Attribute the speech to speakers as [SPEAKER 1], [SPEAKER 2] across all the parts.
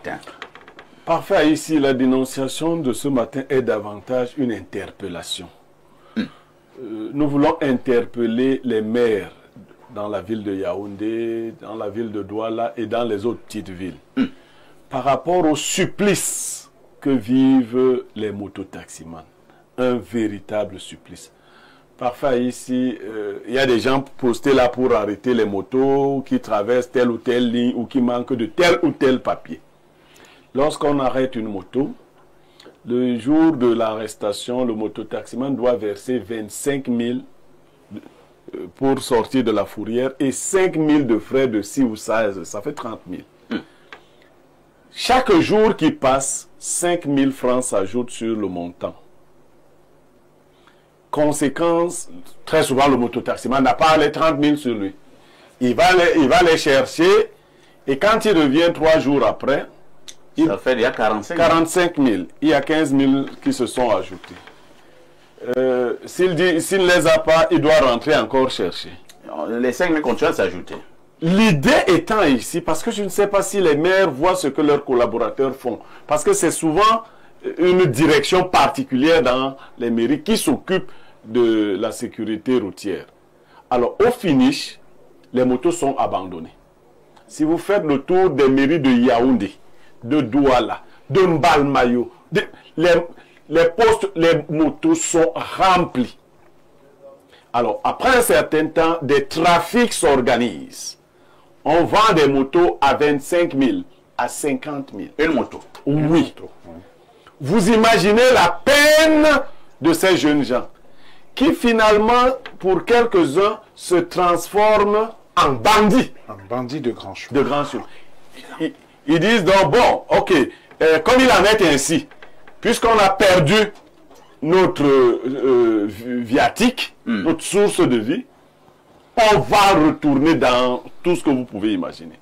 [SPEAKER 1] matin?
[SPEAKER 2] Parfait, ici, la dénonciation de ce matin est davantage une interpellation. Nous voulons interpeller les maires dans la ville de Yaoundé, dans la ville de Douala et dans les autres petites villes. Par rapport au supplice que vivent les mototaximans. Un véritable supplice. Parfois ici, il y a des gens postés là pour arrêter les motos qui traversent telle ou telle ligne ou qui manquent de tel ou tel papier. Lorsqu'on arrête une moto, le jour de l'arrestation, le mototaximan doit verser 25 000 pour sortir de la fourrière et 5 000 de frais de 6 ou 16, ça fait 30 000. Chaque jour qui passe, 5 000 francs s'ajoutent sur le montant. Conséquence, très souvent le mototaximan n'a pas les 30 000 sur lui. Il va les chercher et quand il revient 3 jours après,
[SPEAKER 1] ça fait il y a 45
[SPEAKER 2] 000. Il y a 15 000 qui se sont ajoutés. S'il ne les a pas, il doit rentrer encore chercher.
[SPEAKER 1] Les 5 000 continuent à s'ajouter.
[SPEAKER 2] L'idée étant ici, parce que je ne sais pas si les maires voient ce que leurs collaborateurs font. Parce que c'est souvent une direction particulière dans les mairies qui s'occupe de la sécurité routière. Alors, au finish, les motos sont abandonnées. Si vous faites le tour des mairies de Yaoundé, de Douala, de Mbalmayo, les postes, les motos sont remplis. Alors, après un certain temps, des trafics s'organisent. On vend des motos à 25 000, à 50 000.
[SPEAKER 1] Une moto?
[SPEAKER 2] Oui. Vous imaginez la peine de ces jeunes gens qui finalement, pour quelques-uns, se transforment en bandits.
[SPEAKER 3] Un bandit de grand chemin.
[SPEAKER 2] De grand chemin. Ils disent donc, bon, ok, comme il en est ainsi, puisqu'on a perdu notre viatique, notre source de vie, on va retourner dans tout ce que vous pouvez imaginer.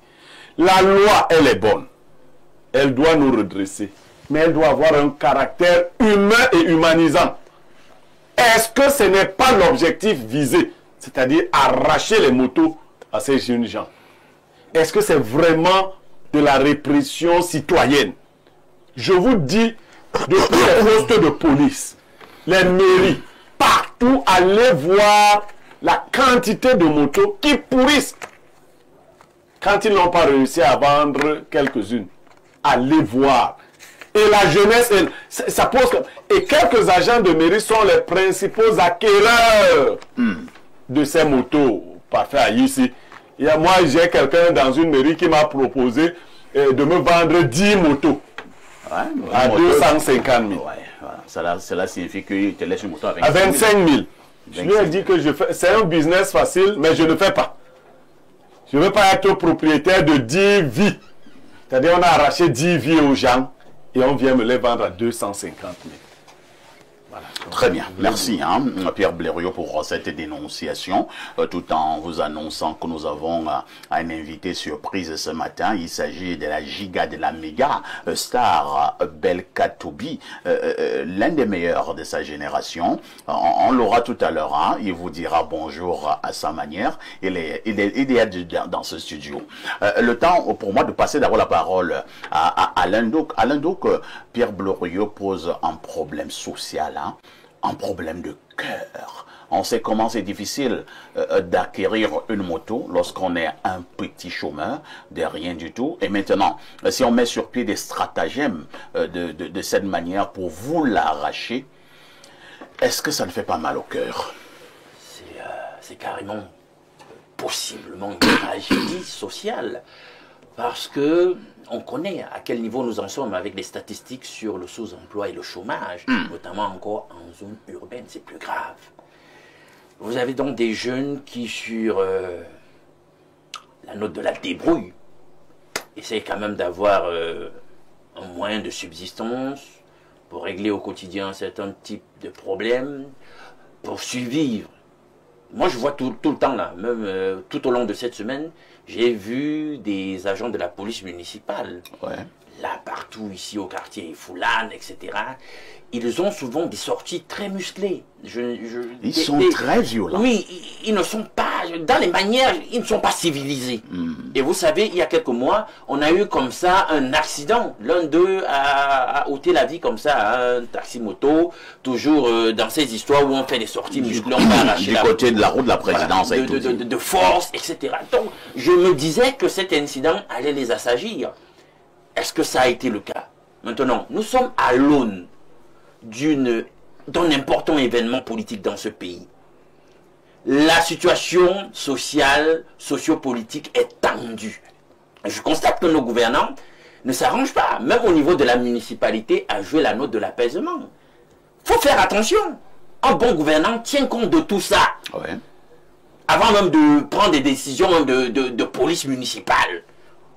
[SPEAKER 2] La loi, elle est bonne. Elle doit nous redresser. Mais elle doit avoir un caractère humain et humanisant. Est-ce que ce n'est pas l'objectif visé? C'est-à-dire arracher les motos à ces jeunes gens. Est-ce que c'est vraiment de la répression citoyenne? Je vous dis, depuis les postes de police, les mairies, partout, allez voir la quantité de motos qui pourrissent quand ils n'ont pas réussi à vendre quelques-unes. Allez voir. Et la jeunesse, ça pose... Et quelques agents de mairie sont les principaux acquéreurs de ces motos. Parfait, ici. Moi, j'ai quelqu'un dans une mairie qui m'a proposé de me vendre 10 motos à 250 000.
[SPEAKER 1] Ouais, voilà. Cela signifie qu'il te laisse une moto à
[SPEAKER 2] 25 000. Je lui ai dit que c'est un business facile, mais je ne fais pas. Je ne veux pas être propriétaire de 10 vies. C'est-à-dire on a arraché 10 vies aux gens et on vient me les vendre à 250 000. Voilà.
[SPEAKER 1] Très bien, merci Pierre Blériot pour cette dénonciation, tout en vous annonçant que nous avons un invité surprise ce matin. Il s'agit de la giga, de la méga star Belka Tobi, l'un des meilleurs de sa génération. On l'aura tout à l'heure, il vous dira bonjour à sa manière. Il est dans ce studio. Le temps pour moi de passer d'abord la parole à Alain Douk. Alain Douk, Pierre Blériot pose un problème social, un problème de cœur. On sait comment c'est difficile d'acquérir une moto lorsqu'on est un petit chômeur, de rien du tout. Et maintenant, si on met sur pied des stratagèmes de cette manière pour vous l'arracher, est-ce que ça ne fait pas mal au cœur?
[SPEAKER 4] C'est carrément, possiblement une tragédie sociale. Parce que on connaît à quel niveau nous en sommes avec les statistiques sur le sous-emploi et le chômage, notamment encore en zone urbaine, c'est plus grave. Vous avez donc des jeunes qui, sur la note de la débrouille, essayent quand même d'avoir un moyen de subsistance pour régler au quotidien un certain type de problèmes, pour survivre. Moi, je vois tout le temps là, même tout au long de cette semaine, j'ai vu des agents de la police municipale.
[SPEAKER 1] Ouais.
[SPEAKER 4] Là, par partout ici au quartier Foulane, etc., ils ont souvent des sorties très musclées.
[SPEAKER 1] Ils sont très violents.
[SPEAKER 4] Oui, ils ne sont pas, dans les manières, ils ne sont pas civilisés. Et vous savez, il y a quelques mois, on a eu comme ça un accident. L'un d'eux a ôté la vie comme ça à un taxi-moto, toujours dans ces histoires où on fait des sorties musclées, on va arracher
[SPEAKER 1] du côté de la route de la présidence.
[SPEAKER 4] Voilà, de force, etc. Donc, je me disais que cet incident allait les assagir. Est-ce que ça a été le cas? Maintenant, nous sommes à l'aune d'un important événement politique dans ce pays. La situation sociale, sociopolitique est tendue. Je constate que nos gouvernants ne s'arrangent pas, même au niveau de la municipalité, à jouer la note de l'apaisement. Il faut faire attention. Un bon gouvernant tient compte de tout ça.
[SPEAKER 1] Ouais.
[SPEAKER 4] Avant même de prendre des décisions de police municipale.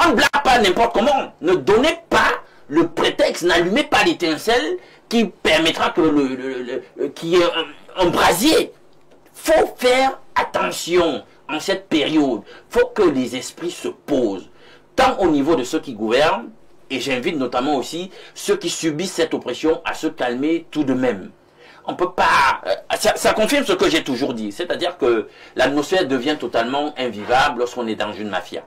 [SPEAKER 4] On ne blague pas n'importe comment. Ne donnez pas le prétexte, n'allumez pas l'étincelle qui permettra qu'il y ait un brasier. Il faut faire attention en cette période. Il faut que les esprits se posent, tant au niveau de ceux qui gouvernent, et j'invite notamment aussi ceux qui subissent cette oppression à se calmer tout de même. On peut pas... Ça confirme ce que j'ai toujours dit, c'est-à-dire que l'atmosphère devient totalement invivable lorsqu'on est dans une mafia.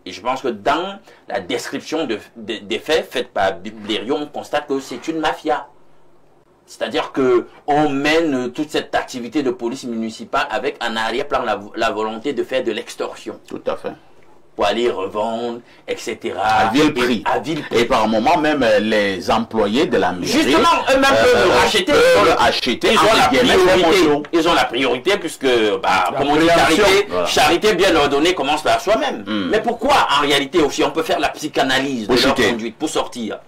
[SPEAKER 4] Et je pense que dans la description des faits faits par Blériot, on constate que c'est une mafia. C'est-à-dire qu'on mène toute cette activité de police municipale avec en arrière-plan la volonté de faire de l'extorsion.
[SPEAKER 1] Tout à fait.
[SPEAKER 4] Pour aller revendre, etc.
[SPEAKER 1] À vil prix. Et par moment, même les employés de la mairie...
[SPEAKER 4] Justement, eux-mêmes peuvent racheter. Ils ont la priorité puisque, comme on dit, charité bien ordonnée commence par soi-même. Mais pourquoi, en réalité aussi, on peut faire la psychanalyse de leur conduite pour sortir?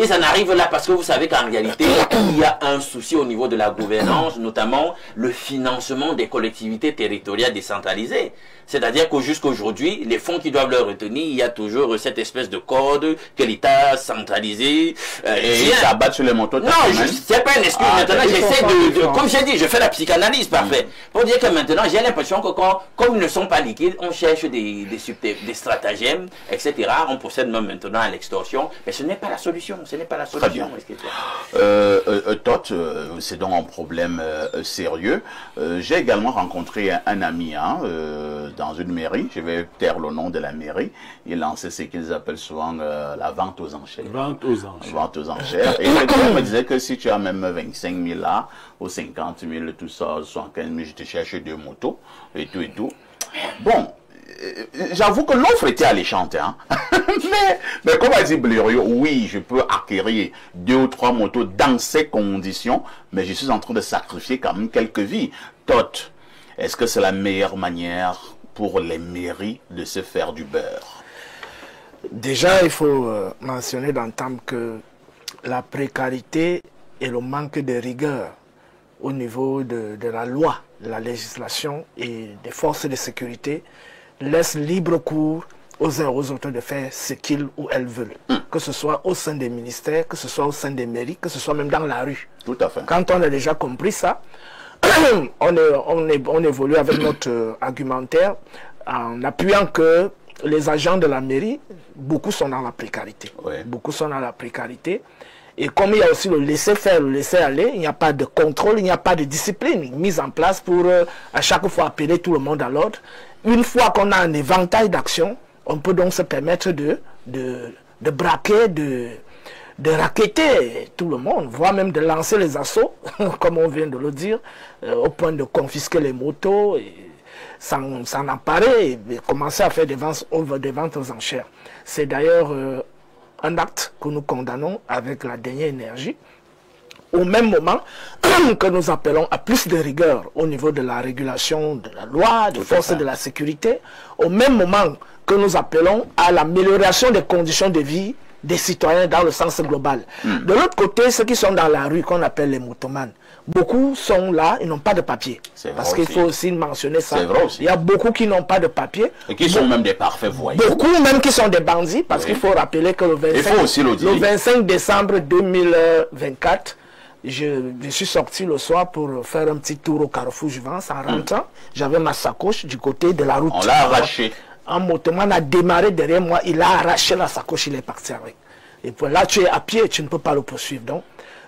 [SPEAKER 4] Et ça n'arrive là parce que vous savez qu'en réalité, il y a un souci au niveau de la gouvernance, notamment le financement des collectivités territoriales décentralisées. C'est-à-dire que jusqu'à aujourd'hui, les fonds qui doivent leur retenir, il y a toujours cette espèce de code que l'État centralisé...
[SPEAKER 1] et ça bat sur les motos.
[SPEAKER 4] Non, c'est pas une excuse. Maintenant, j'essaie comme j'ai dit, je fais la psychanalyse, parfait. Pour dire que maintenant, j'ai l'impression que comme ils ne sont pas liquides, on cherche des stratagèmes, etc. On procède même maintenant à l'extorsion. Mais ce n'est pas la solution. Ce n'est pas la solution.
[SPEAKER 1] Tot, c'est donc un problème sérieux. J'ai également rencontré un ami dans une mairie. Je vais taire le nom de la mairie. Il lançait ce qu'ils appellent souvent la vente aux enchères.
[SPEAKER 2] Vente aux enchères.
[SPEAKER 1] Vente aux enchères. Et il me disait que si tu as même 25 000 là, ou 50 000, tout ça, 75 000, je te cherche 2 motos, et tout et tout. Bon. J'avoue que l'offre était alléchante, hein. mais comme a dit Blériot, oui, je peux acquérir 2 ou 3 motos dans ces conditions, mais je suis en train de sacrifier quand même quelques vies. Tot, est-ce que c'est la meilleure manière pour les mairies de se faire du beurre?
[SPEAKER 3] Déjà, il faut mentionner d'entame que la précarité et le manque de rigueur au niveau de la loi, de la législation et des forces de sécurité laisse libre cours aux uns et aux autres de faire ce qu'ils ou elles veulent. Que ce soit au sein des ministères, que ce soit au sein des mairies, que ce soit même dans la rue.
[SPEAKER 1] Tout à fait.
[SPEAKER 3] Quand on a déjà compris ça, on évolue avec notre argumentaire en appuyant que les agents de la mairie, beaucoup sont dans la précarité.
[SPEAKER 1] Ouais.
[SPEAKER 3] Beaucoup sont dans la précarité. Et comme il y a aussi le laisser-faire, le laisser-aller, il n'y a pas de contrôle, il n'y a pas de discipline mise en place pour à chaque fois appeler tout le monde à l'ordre. Une fois qu'on a un éventail d'actions, on peut donc se permettre de braquer, de racketter tout le monde, voire même de lancer les assauts, comme on vient de le dire, au point de confisquer les motos, s'en emparer et commencer à faire des ventes aux enchères. C'est d'ailleurs un acte que nous condamnons avec la dernière énergie, au même moment que nous appelons à plus de rigueur au niveau de la régulation de la loi, des forces de la sécurité, au même moment que nous appelons à l'amélioration des conditions de vie des citoyens dans le sens global. De l'autre côté, ceux qui sont dans la rue, qu'on appelle les motomanes, beaucoup sont là, ils n'ont pas de papier. Parce qu'il faut aussi mentionner ça. Il y a beaucoup qui n'ont pas de papier.
[SPEAKER 1] Et qui sont même des parfaits voyous.
[SPEAKER 3] Beaucoup même qui sont des bandits, parce qu'il faut rappeler que le 25 décembre 2024, je suis sorti le soir pour faire un petit tour au Carrefour Juvence. En rentrant, j'avais ma sacoche du côté de la route.
[SPEAKER 1] On l'a arraché.
[SPEAKER 3] Un motoman a démarré derrière moi, il a arraché la sacoche, il est parti avec. Et puis là, tu es à pied, tu ne peux pas le poursuivre. Donc,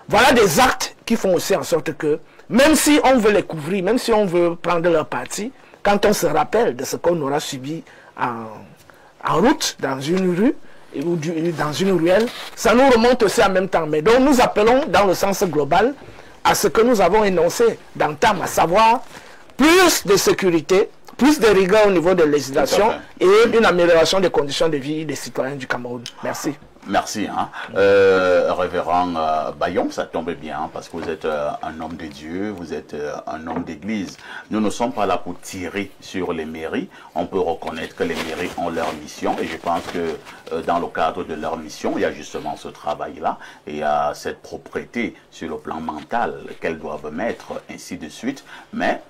[SPEAKER 3] voilà des actes qui font aussi en sorte que, même si on veut les couvrir, même si on veut prendre leur parti, quand on se rappelle de ce qu'on aura subi en route, dans une rue, ou dans une ruelle, ça nous remonte aussi en même temps. Mais donc nous appelons dans le sens global à ce que nous avons énoncé d'entame, à savoir plus de sécurité, plus de rigueur au niveau de la législation et une amélioration des conditions de vie des citoyens du Cameroun. Merci.
[SPEAKER 1] Merci. Révérend Bayon, ça tombe bien, parce que vous êtes un homme de Dieu, vous êtes un homme d'église. Nous ne sommes pas là pour tirer sur les mairies. On peut reconnaître que les mairies ont leur mission, et je pense que dans le cadre de leur mission, il y a justement ce travail-là, et il y a cette propreté sur le plan mental qu'elles doivent mettre, ainsi de suite. Mais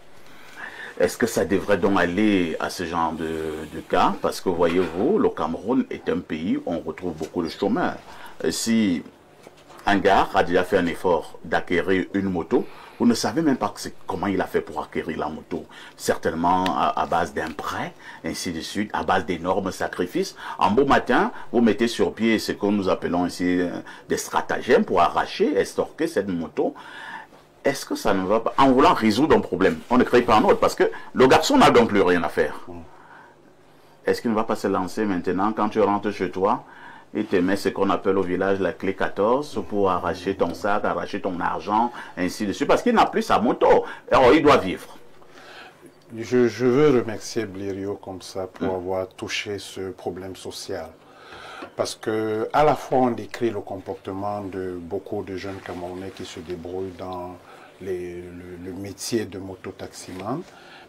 [SPEAKER 1] est-ce que ça devrait donc aller à ce genre de cas? Parce que voyez-vous, le Cameroun est un pays où on retrouve beaucoup de chômeurs. Si un gars a déjà fait un effort d'acquérir une moto, vous ne savez même pas comment il a fait pour acquérir la moto. Certainement à base d'un prêt, ainsi de suite, à base d'énormes sacrifices. En beau matin, vous mettez sur pied ce que nous appelons ici des stratagèmes pour arracher, estorquer cette moto. Est-ce que ça ne va pas, en voulant résoudre un problème, on ne crée pas un autre, parce que le garçon n'a donc plus rien à faire. Est-ce qu'il ne va pas se lancer maintenant, quand tu rentres chez toi, et te met ce qu'on appelle au village la clé 14 pour arracher ton sac, arracher ton argent, ainsi de suite, parce qu'il n'a plus sa moto, alors il doit vivre.
[SPEAKER 5] Je veux remercier Blériot comme ça pour avoir touché ce problème social. Parce que à la fois on décrit le comportement de beaucoup de jeunes Camerounais qui se débrouillent dans le métier de mototaximan,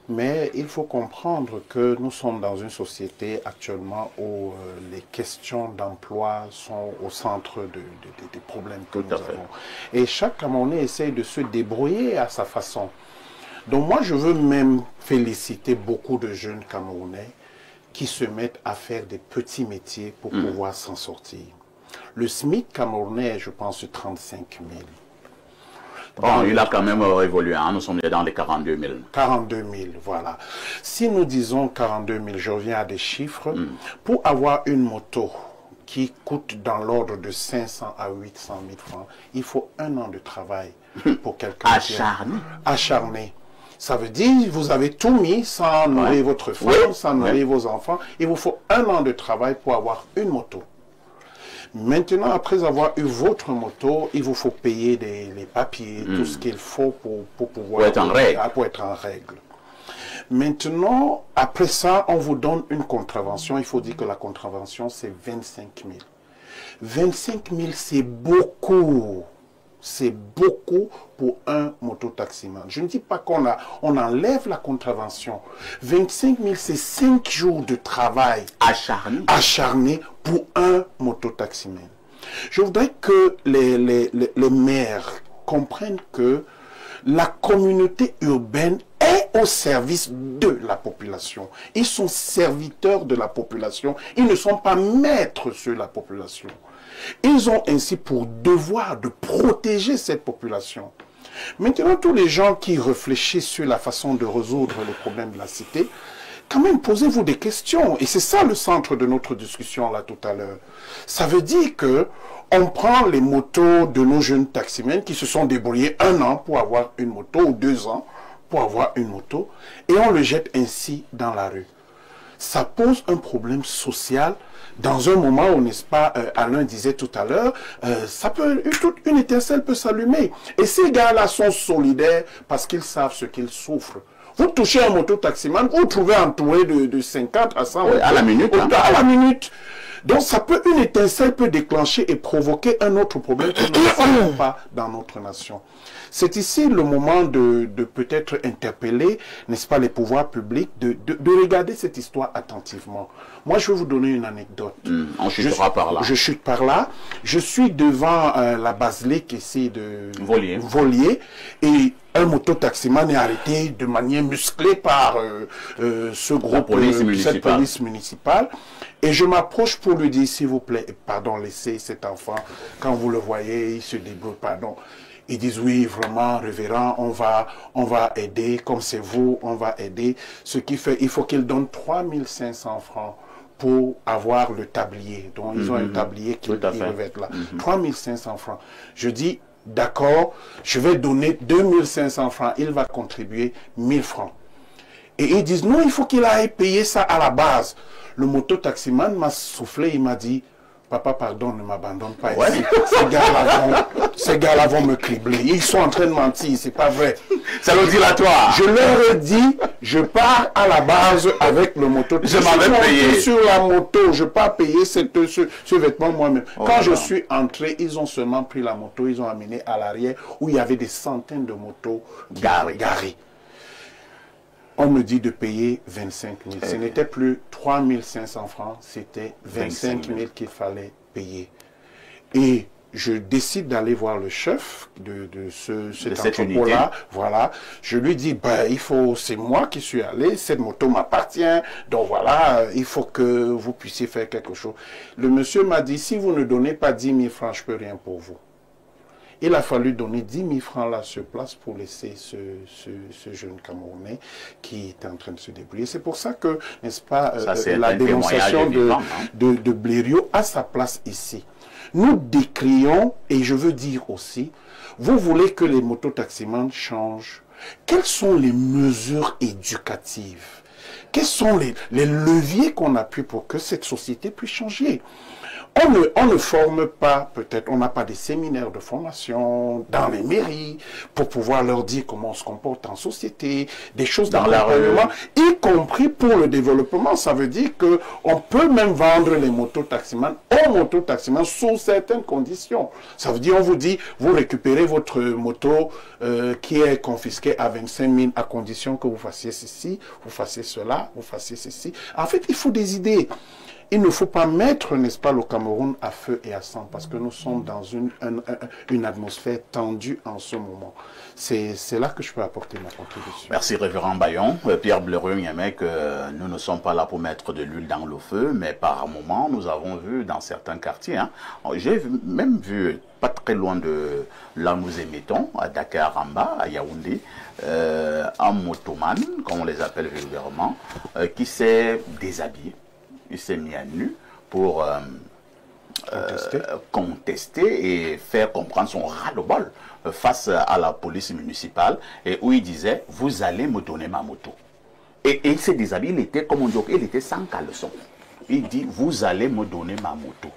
[SPEAKER 5] mais il faut comprendre que nous sommes dans une société actuellement où les questions d'emploi sont au centre des problèmes que nous avons. Et chaque Camerounais essaye de se débrouiller à sa façon. Donc moi je veux même féliciter beaucoup de jeunes Camerounais qui se mettent à faire des petits métiers pour pouvoir s'en sortir. Le SMIC camerounais, je pense, 35 000.
[SPEAKER 1] Bon, il a quand même évolué, hein? Nous sommes dans les 42 000. 42 000,
[SPEAKER 5] voilà. Si nous disons 42 000, je reviens à des chiffres, pour avoir une moto qui coûte dans l'ordre de 500 à 800 000 francs, il faut 1 an de travail pour quelqu'un acharné. Ça veut dire vous avez tout mis sans nourrir votre femme, sans nourrir vos enfants. Il vous faut 1 an de travail pour avoir une moto. Maintenant, après avoir eu votre moto, il vous faut payer les papiers, tout ce qu'il faut pour pouvoir
[SPEAKER 1] être en règle.
[SPEAKER 5] Maintenant, après ça, on vous donne une contravention. Il faut dire que la contravention, c'est 25 000. 25 000, c'est beaucoup. C'est beaucoup pour un mototaximan. Je ne dis pas qu'on enlève la contravention. 25 000, c'est 5 jours de travail acharné pour un mototaximan. Je voudrais que les maires comprennent que la communauté urbaine est au service de la population. Ils sont serviteurs de la population. Ils ne sont pas maîtres sur la population. Ils ont ainsi pour devoir de protéger cette population. Maintenant, tous les gens qui réfléchissent sur la façon de résoudre les problèmes de la cité, quand même, posez-vous des questions. Et c'est ça le centre de notre discussion là tout à l'heure. Ça veut dire que on prend les motos de nos jeunes taximens qui se sont débrouillés 1 an pour avoir une moto, ou 2 ans pour avoir une moto, et on le jette ainsi dans la rue. Ça pose un problème social. Dans un moment où, n'est-ce pas, Alain disait tout à l'heure, une étincelle peut s'allumer. Et ces gars-là sont solidaires parce qu'ils savent ce qu'ils souffrent. Vous touchez un moto-taximan, vous vous trouvez entouré de 50 à 100
[SPEAKER 1] à la minute.
[SPEAKER 5] À la minute. Donc une étincelle peut déclencher et provoquer un autre problème que nous ne savons pas dans notre nation. C'est ici le moment de peut-être interpeller, n'est-ce pas, les pouvoirs publics, de regarder cette histoire attentivement. Moi, je vais vous donner une anecdote.
[SPEAKER 1] On chutera par là.
[SPEAKER 5] Je chute par là. Je suis devant la basilique ici de Volier et un mototaximan est arrêté de manière musclée par ce groupe, cette police municipale. Et je m'approche pour lui dire, s'il vous plaît, pardon, laissez cet enfant, quand vous le voyez, il se débrouille, pardon. Ils disent, oui, vraiment, révérend, on va aider, comme c'est vous, on va aider. Ce qui fait, il faut qu'il donne 3 500 francs pour avoir le tablier. Donc, ils ont un tablier qui revêtent là. 3500 francs. Je dis, d'accord, je vais donner 2500 francs. Il va contribuer 1000 francs. Et ils disent, non, il faut qu'il aille payer ça à la base. Le moto-taximan m'a soufflé, il m'a dit, papa, pardon, ne m'abandonne pas ici. Ces gars-là vont me cribler. Ils sont en train de mentir, c'est pas vrai.
[SPEAKER 1] C'est le dilatoire.
[SPEAKER 5] Je leur ai dit, je pars à la base avec le moto.
[SPEAKER 1] Je m'avais payé.
[SPEAKER 5] Sur la moto, je pars payer ce vêtement moi-même. Quand je suis entré, ils ont seulement pris la moto, ils ont amené à l'arrière où il y avait des centaines de motos garées. On me dit de payer 25 000. Ce n'était plus 3 500 francs, c'était 25 000 qu'il fallait payer. Et je décide d'aller voir le chef de cet entrepôt-là. Voilà. Je lui dis, bah, c'est moi qui suis allé, cette moto m'appartient, donc voilà, il faut que vous puissiez faire quelque chose. Le monsieur m'a dit, si vous ne donnez pas 10 000 francs, je ne peux rien pour vous. Il a fallu donner 10 000 francs là sur place pour laisser ce jeune Camerounais qui était en train de se débrouiller. C'est pour ça que, n'est-ce pas, la dénonciation de Blériot a sa place ici. Nous décrions, et je veux dire aussi, vous voulez que les mototaximans changent. Quelles sont les mesures éducatives? Quels sont les leviers qu'on appuie pour que cette société puisse changer? On ne forme pas, peut-être, on n'a pas des séminaires de formation dans les mairies pour pouvoir leur dire comment on se comporte en société, des choses dans l'accompagnement, y compris pour le développement. Ça veut dire qu'on peut même vendre les mototaximans aux mototaximans sous certaines conditions. Ça veut dire, on vous dit, vous récupérez votre moto qui est confisquée à 25 000 à condition que vous fassiez ceci, vous fassiez cela, vous fassiez ceci. En fait, il faut des idées. Il ne faut pas mettre, n'est-ce pas, le Cameroun à feu et à sang, parce que nous sommes dans une atmosphère tendue en ce moment. C'est là que je peux apporter ma contribution.
[SPEAKER 1] Merci, révérend Bayon. Pierre Blériot-Niamey, que nous ne sommes pas là pour mettre de l'huile dans le feu, mais par moment, nous avons vu dans certains quartiers, hein, j'ai même vu, pas très loin de là où nous émettons, à Dakar, en bas, à Yaoundé, un motoman, comme on les appelle vulgairement, qui s'est déshabillé. Il s'est mis à nu pour contester et faire comprendre son ras-le-bol face à la police municipale, et où il disait, vous allez me donner ma moto. Et il s'est déshabillé, il était, comme on dit, il était sans caleçon. Il dit, vous allez me donner ma moto.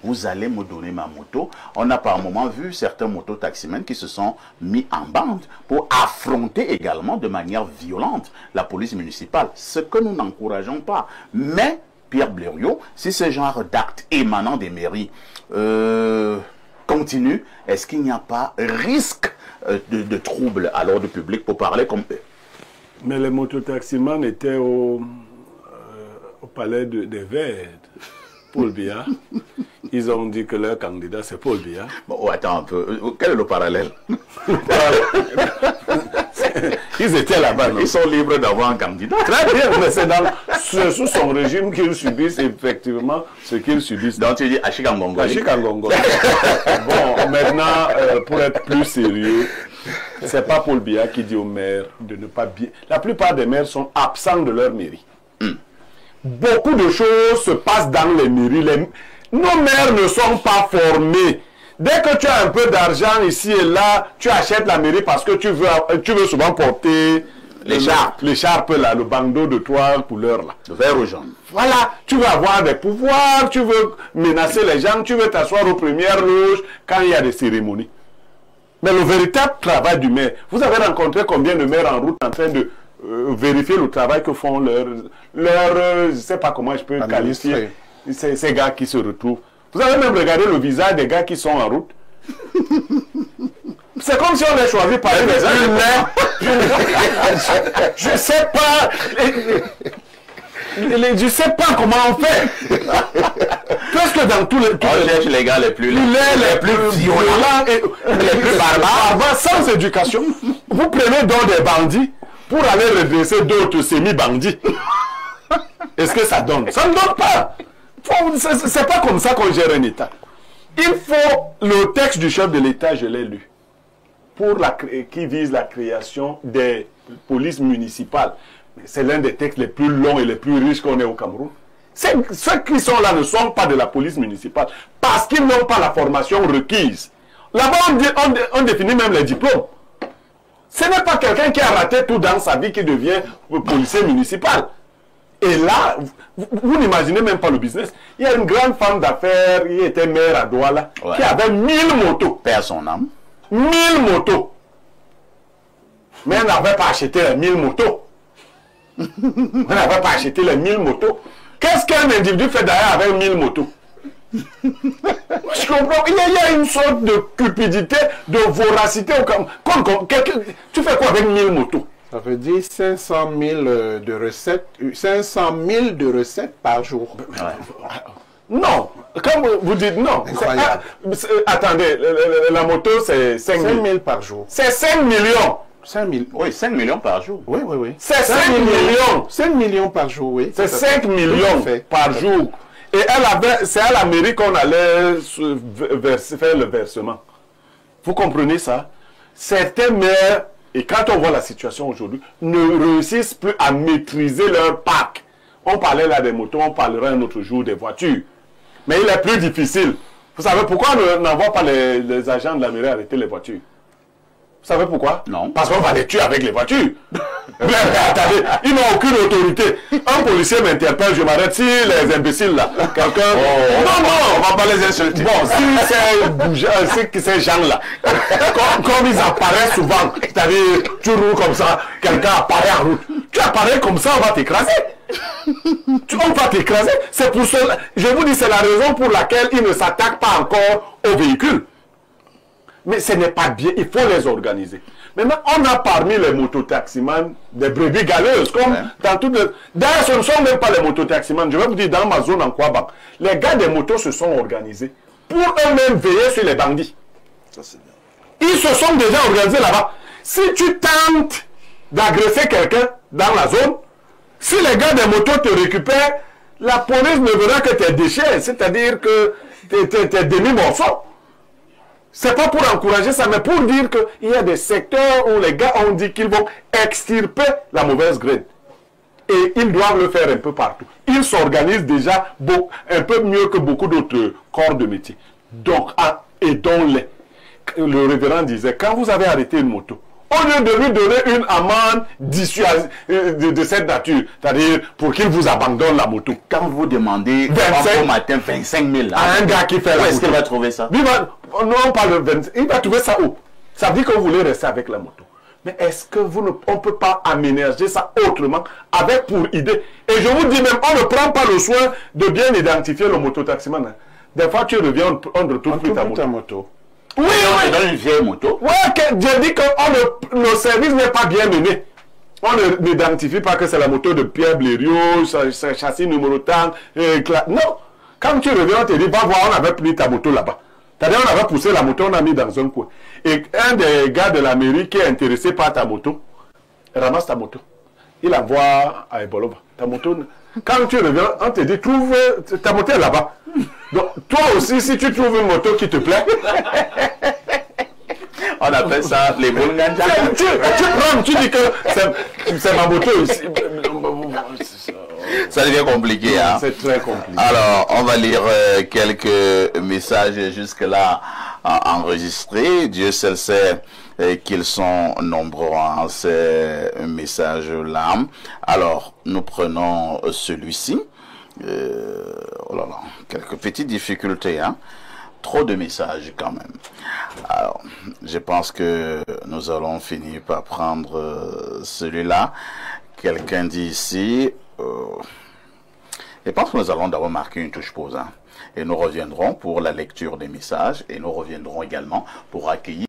[SPEAKER 1] Vous allez me donner ma moto. On a par moment vu certains mototaximens qui se sont mis en bande pour affronter également de manière violente la police municipale. Ce que nous n'encourageons pas. Mais Pierre Blériot, si ce genre d'actes émanant des mairies continue, est-ce qu'il n'y a pas risque de troubles à l'ordre public, pour parler comme eux?
[SPEAKER 2] Mais les mototaximans étaient au palais des Verts, Paul Biya. Ils ont dit que leur candidat, c'est Paul Biya.
[SPEAKER 1] Bon, attends un peu. Quel est le parallèle?
[SPEAKER 2] Ils étaient là-bas.
[SPEAKER 1] Ils sont libres d'avoir un candidat.
[SPEAKER 2] Très bien, mais c'est sous son régime qu'ils subissent effectivement ce qu'ils subissent.
[SPEAKER 1] Donc tu dis Achikangongo.
[SPEAKER 2] Achikangongo. Bon, maintenant, pour être plus sérieux, c'est pas Paul Biya qui dit aux maires de ne pas bien. La plupart des maires sont absents de leur mairie. Beaucoup de choses se passent dans les mairies. Nos maires ne sont pas formés. Dès que tu as un peu d'argent ici et là, tu achètes la mairie parce que tu veux souvent porter l'écharpe là, le bandeau de toile couleur là.
[SPEAKER 1] Le vert aux gens.
[SPEAKER 2] Voilà, tu veux avoir des pouvoirs, tu veux menacer les gens, tu veux t'asseoir aux premières loges quand il y a des cérémonies. Mais le véritable travail du maire, vous avez rencontré combien de maires en route en train de vérifier le travail que font leurs je ne sais pas comment je peux qualifier ces gars qui se retrouvent. Vous avez même regardé le visage des gars qui sont en route. C'est comme si on les choisit par les je ne sais pas. Je ne sais pas comment on fait. Presque dans tous les...
[SPEAKER 1] On cherche les gars les plus
[SPEAKER 2] violents et les plus barbares, sans éducation. Vous prenez donc des bandits pour aller redresser d'autres semi-bandits. Est-ce que ça donne? Ça ne donne pas. C'est pas comme ça qu'on gère un État. Il faut... Le texte du chef de l'État, je l'ai lu, qui vise la création des polices municipales. C'est l'un des textes les plus longs et les plus riches qu'on ait au Cameroun. Ceux qui sont là ne sont pas de la police municipale parce qu'ils n'ont pas la formation requise. Là-bas, on définit même les diplômes. Ce n'est pas quelqu'un qui a raté tout dans sa vie qui devient policier municipal. Et là, vous n'imaginez même pas le business. Il y a une grande femme d'affaires, qui était maire à Douala, qui avait 1000 motos.
[SPEAKER 1] Père son âme.
[SPEAKER 2] 1000 motos. Mais elle n'avait pas acheté les 1000 motos. Elle n'avait pas acheté les 1000 motos. Qu'est-ce qu'un individu fait d'ailleurs avec 1000 motos? Je comprends. Il y a une sorte de cupidité, de voracité. Tu fais quoi avec 1000 motos?
[SPEAKER 5] Ça veut dire 500 000 de recettes, 500 000 de recettes par jour.
[SPEAKER 2] Non, comme vous dites non. Attendez, la moto c'est 5
[SPEAKER 5] 000 par jour.
[SPEAKER 2] C'est 5 millions.
[SPEAKER 5] 5 000.
[SPEAKER 1] Oui, 5 millions par jour.
[SPEAKER 5] Oui, oui, oui.
[SPEAKER 2] C'est 5 millions.
[SPEAKER 5] 5 millions par jour, oui.
[SPEAKER 2] C'est 5 millions par jour. Et c'est à la mairie qu'on allait faire le versement. Vous comprenez ça? Certains maires, et quand on voit la situation aujourd'hui, ne réussissent plus à maîtriser leur parc. On parlait là des motos, on parlera un autre jour des voitures. Mais il est plus difficile. Vous savez pourquoi on n'envoie pas les agents de la mairie arrêter les voitures? Vous savez pourquoi?
[SPEAKER 1] Non.
[SPEAKER 2] Parce qu'on va les tuer avec les voitures. Mais attendez, ils n'ont aucune autorité. Un policier m'interpelle, je m'arrête. Si les imbéciles là, quelqu'un... non, on va pas les insulter. Bon, si ces gens-là, comme ils apparaissent souvent, c'est-à-dire, tu roules comme ça, quelqu'un apparaît en route. Tu apparais comme ça, on va t'écraser. On va t'écraser. C'est pour cela, je vous dis, c'est la raison pour laquelle ils ne s'attaquent pas encore aux véhicules. Mais ce n'est pas bien, il faut les organiser. Maintenant, on a parmi les mototaximans des brebis galeuses, comme dans toutes les... D'ailleurs, ce ne sont même pas les mototaximans. Je vais vous dire, dans ma zone en Kouaban, les gars des motos se sont organisés pour eux-mêmes veiller sur les bandits. Ça, c'est bien. Ils se sont déjà organisés là-bas. Si tu tentes d'agresser quelqu'un dans la zone, si les gars des motos te récupèrent, la police ne verra que tes déchets, c'est-à-dire que tes demi-morceaux. C'est pas pour encourager ça, mais pour dire qu'il y a des secteurs où les gars ont dit qu'ils vont extirper la mauvaise graine. Et ils doivent le faire un peu partout. Ils s'organisent déjà un peu mieux que beaucoup d'autres corps de métier. Donc, aidons-les. Le révérend disait, quand vous avez arrêté une moto, au lieu de lui donner une amende de cette nature, c'est-à-dire pour qu'il vous abandonne la moto.
[SPEAKER 1] Quand vous demandez au matin 25 000 là,
[SPEAKER 2] à un gars qui fait la moto,
[SPEAKER 1] est-ce qu'il va trouver ça?
[SPEAKER 2] Non, pas le 25. Il va trouver ça où? Ça veut dire que vous voulez rester avec la moto. Mais est-ce que on ne peut pas aménager ça autrement avec pour idée? Et je vous dis même, on ne prend pas le soin de bien identifier le mototaximan. Hein. Des fois, tu reviens, on ne retrouve plus ta moto. Oui,
[SPEAKER 1] oui. Dans une vieille moto.
[SPEAKER 2] Oui, je dis que le service n'est pas bien mené. On n'identifie pas que c'est la moto de Pierre Blériot, sa châssis numéro tant. Non. Quand tu reviens, on te dit, va voir, on avait pris ta moto là-bas. C'est-à-dire, on avait poussé la moto, on a mis dans un coin. Et un des gars de la mairie qui est intéressé par ta moto, ramasse ta moto. Il envoie à Ebolova. Ta moto, quand tu reviens, on te dit, trouve ta moto est là-bas. Donc, toi aussi, si tu trouves une moto qui te plaît,
[SPEAKER 1] on appelle ça les Bounganja.
[SPEAKER 2] Tu prends, tu dis que c'est ma moto ici.
[SPEAKER 1] Ça devient compliqué. Hein?
[SPEAKER 2] C'est très compliqué.
[SPEAKER 1] Alors, on va lire quelques messages jusque-là enregistrés. Dieu seul sait qu'ils sont nombreux, hein, ces messages-là. Alors, nous prenons celui-ci. Oh là là, quelques petites difficultés, hein. Trop de messages quand même. Alors, je pense que nous allons finir par prendre celui-là. Quelqu'un dit ici, je pense que nous allons d'abord marquer une touche pause, hein, et nous reviendrons pour la lecture des messages et nous reviendrons également pour accueillir